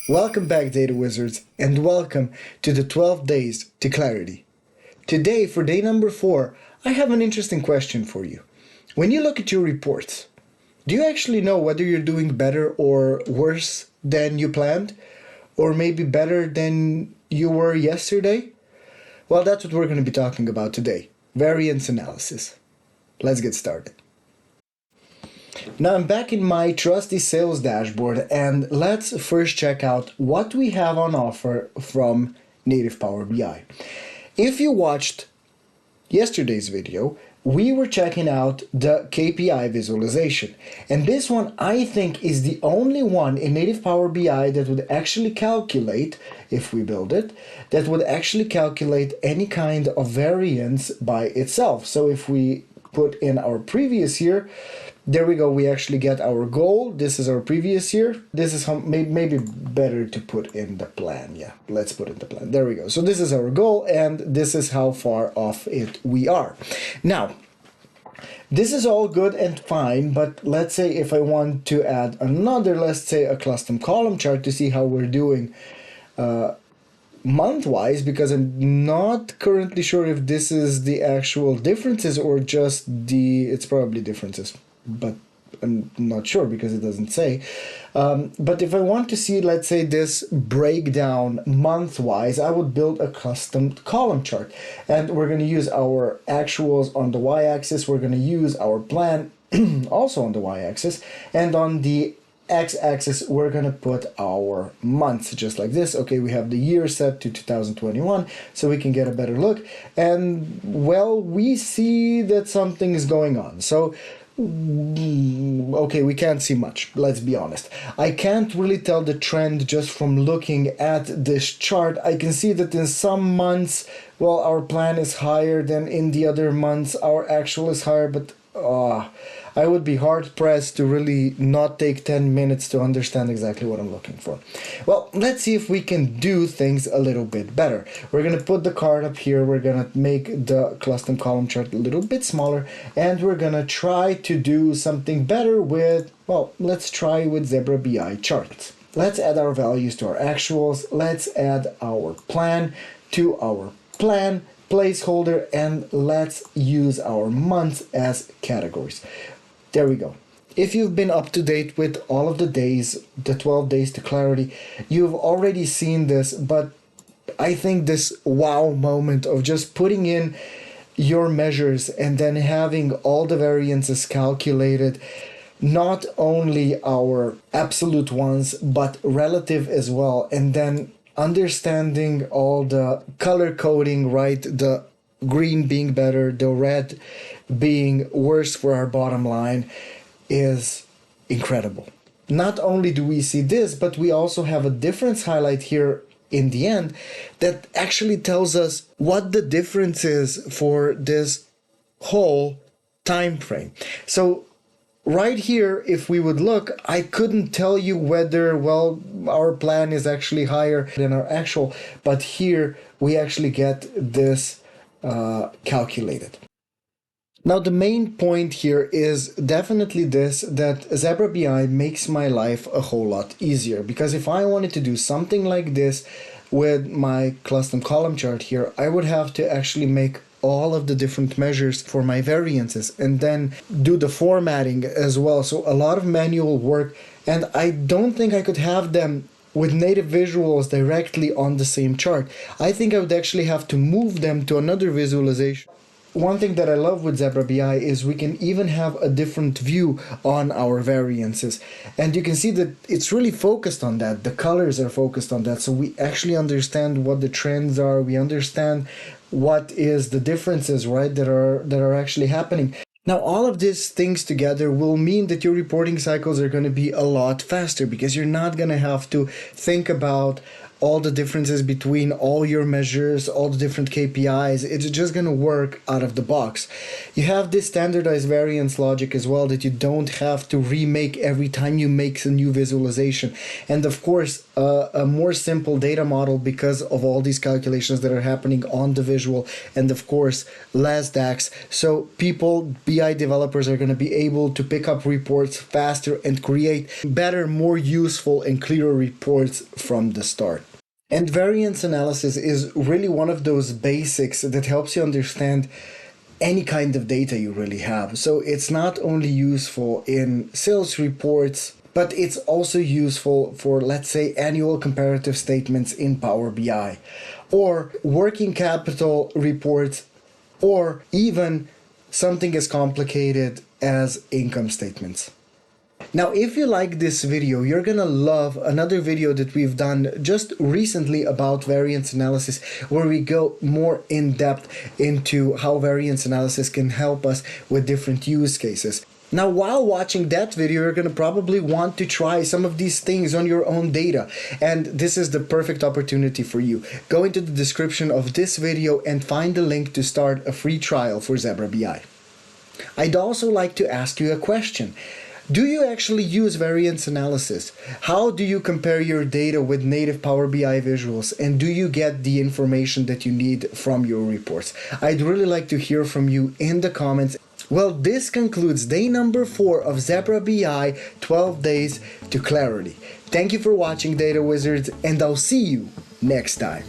Welcome back, Data Wizards, and welcome to the 12 Days to Clarity. Today, for day number 4, I have an interesting question for you. When you look at your reports, do you actually know whether you're doing better or worse than you planned? Or maybe better than you were yesterday? Well, that's what we're going to be talking about today. Variance analysis. Let's get started. Now I'm back in my trusty sales dashboard, and let's first check out what we have on offer from native Power BI. If you watched yesterday's video, we were checking out the KPI visualization, and this one I think is the only one in native Power BI that would actually calculate, if we build it, that would actually calculate any kind of variance by itself. So if we put in our previous year, there we go, we actually get our goal. This is our previous year. This is how, maybe better to put in the plan. Yeah, let's put in the plan. There we go. So this is our goal, and this is how far off it we are. Now, this is all good and fine, but let's say if I want to add another, let's say a custom column chart to see how we're doing month-wise, because I'm not currently sure if this is the actual differences or just it's probably differences, but I'm not sure because it doesn't say. But if I want to see, let's say, this breakdown month-wise, I would build a custom column chart. And we're going to use our actuals on the y-axis. We're going to use our plan also on the y-axis. And on the x-axis, we're going to put our months, just like this. Okay, we have the year set to 2021, so we can get a better look. And, well, we see that something is going on. So, okay, we can't see much, let's be honest. I can't really tell the trend just from looking at this chart. I can see that in some months, well, our plan is higher than in the other months. Our actual is higher, but I would be hard-pressed to really not take 10 minutes to understand exactly what I'm looking for. Well, let's see if we can do things a little bit better. We're going to put the card up here. We're going to make the custom column chart a little bit smaller, and we're going to try to do something better with, well, let's try with Zebra BI charts. Let's add our values to our actuals. Let's add our plan to our plan placeholder, and let's use our months as categories. There we go. If you've been up to date with all of the days, the 12 days to clarity, you've already seen this, but I think this wow moment of just putting in your measures and then having all the variances calculated, not only our absolute ones, but relative as well, and then understanding all the color coding, right? The green being better, the red being worse for our bottom line, is incredible. Not only do we see this, but we also have a difference highlight here in the end that actually tells us what the difference is for this whole time frame. So right here, if we would look, I couldn't tell you whether, well, our plan is actually higher than our actual, but here we actually get this calculated. Now, the main point here is definitely this, that Zebra BI makes my life a whole lot easier, because if I wanted to do something like this with my custom column chart here, I would have to actually make all of the different measures for my variances and then do the formatting as well. So a lot of manual work, and I don't think I could have them with native visuals directly on the same chart. I think I would actually have to move them to another visualization. One thing that I love with Zebra BI is we can even have a different view on our variances. And you can see that it's really focused on that. The colors are focused on that. So we actually understand what the trends are. We understand what is the differences, right, that are actually happening. Now, all of these things together will mean that your reporting cycles are going to be a lot faster, because you're not going to have to think about all the differences between all your measures, all the different KPIs. It's just going to work out of the box. You have this standardized variance logic as well, that you don't have to remake every time you make a new visualization. And of course, a more simple data model because of all these calculations that are happening on the visual, and of course, less DAX. So people, BI developers, are going to be able to pick up reports faster and create better, more useful and clearer reports from the start. And variance analysis is really one of those basics that helps you understand any kind of data you really have. So it's not only useful in sales reports, but it's also useful for, let's say, annual comparative statements in Power BI, or working capital reports, or even something as complicated as income statements. Now, if you like this video, you're gonna love another video that we've done just recently about variance analysis, where we go more in depth into how variance analysis can help us with different use cases. Now, while watching that video, you're gonna probably want to try some of these things on your own data, and this is the perfect opportunity for you. Go into the description of this video and find the link to start a free trial for Zebra BI. I'd also like to ask you a question. Do you actually use variance analysis? How do you compare your data with native Power BI visuals? And do you get the information that you need from your reports? I'd really like to hear from you in the comments. Well, this concludes day number 4 of Zebra BI 12 Days to Clarity. Thank you for watching, Data Wizards, and I'll see you next time.